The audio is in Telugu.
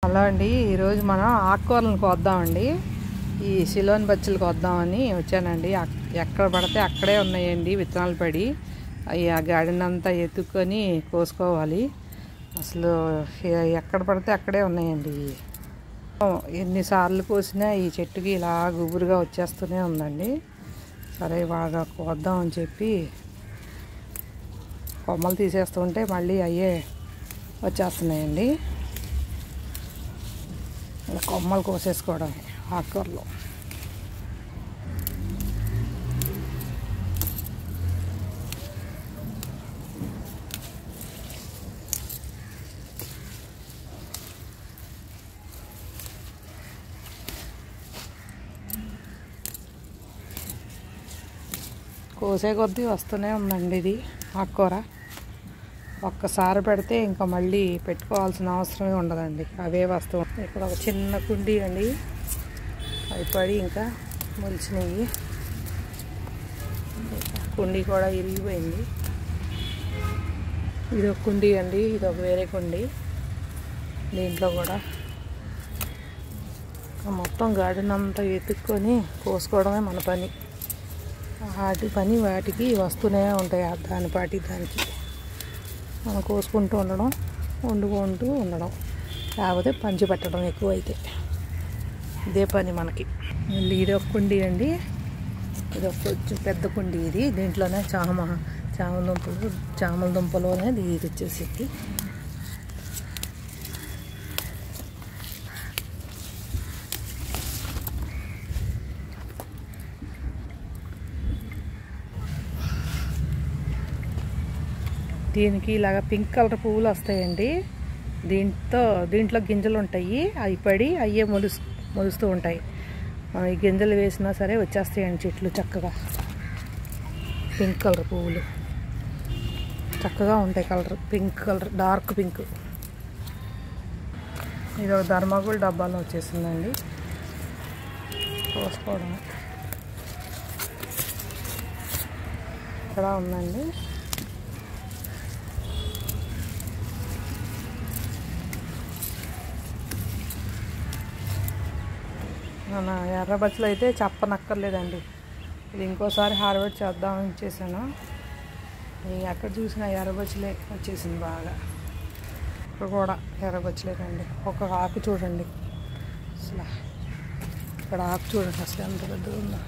హలో అండి, ఈరోజు మనం ఆకుకూరలను కోద్దామండి. ఈ సిలోన్ బచ్చలు కోద్దామని వచ్చానండి. ఎక్కడ పడితే అక్కడే ఉన్నాయండి విత్తనాలు పడి. అవి ఆ గాడినంతా ఎత్తుక్కొని కోసుకోవాలి. అసలు ఎక్కడ పడితే అక్కడే ఉన్నాయండి. ఎన్నిసార్లు కోసినా ఈ చెట్టుకి ఇలా గుబురుగా వచ్చేస్తూనే ఉందండి. సరే బాగా కోద్దామని చెప్పి కొమ్మలు తీసేస్తుంటే మళ్ళీ అయ్యే వచ్చేస్తున్నాయండి. కొమ్మలు కోసేసుకోవడం ఆకుకూరలో. కోసే కొద్దీ వస్తూనే ఉందండి ఇది ఆకుకూర. ఒక్కసారి పెడితే ఇంకా మళ్ళీ పెట్టుకోవాల్సిన అవసరమే ఉండదండి, అవే వస్తూ. ఇక్కడ ఒక చిన్న కుండీ అండి, అవి పడి ఇంకా మొలిచినాయి. కుండీ కూడా ఇరిగిపోయింది. ఇది ఒక కుండీ అండి, ఇది ఒక వేరే కుండీ. దీంట్లో కూడా మొత్తం గార్డెన్ అంతా ఎత్తుక్కొని కోసుకోవడమే మన పని. వాటికి వస్తూనే ఉంటాయి, దానికి మనం కోసుకుంటూ ఉండడం, వండుకుంటూ ఉండడం, లేకపోతే పంచి పెట్టడం ఎక్కువైతే. ఇదే పని మనకి. మళ్ళీ ఇది ఒక కుండీ అండి, ఇది ఒక కొంచెం పెద్ద కుండీ. ఇది దీంట్లోనే చామల దుంపలోనే ఇది వచ్చేసింది. దీనికి ఇలాగ పింక్ కలర్ పువ్వులు వస్తాయండి. దీంట్లో గింజలు ఉంటాయి, అవి పడి అయ్యే మొలుస్తూ ఉంటాయి. ఈ గింజలు వేసినా సరే వచ్చేస్తాయండి చెట్లు చక్కగా. పింక్ కలర్ పువ్వులు చక్కగా ఉంటాయి. Pink colour, dark pink. ఇది ఒక ధర్మగోల్డ్ డబ్బాలో వచ్చేసిందండి, కోసుకోవడం. ఇక్కడ ఉందండి. మన ఎర్రబచ్చలు అయితే చెప్పనక్కర్లేదండి. ఇది ఇంకోసారి హార్వెస్ట్ చేద్దామని చేశాను. ఎక్కడ చూసినా ఎర్రబచ్చలే వచ్చేసింది బాగా. ఇక్కడ కూడా ఎర్రబచ్చలేదండి. ఒక ఆకు చూడండి, అసలు ఇక్కడ ఆకు చూడండి అసలు ఎంత పెద్దగా ఉందో.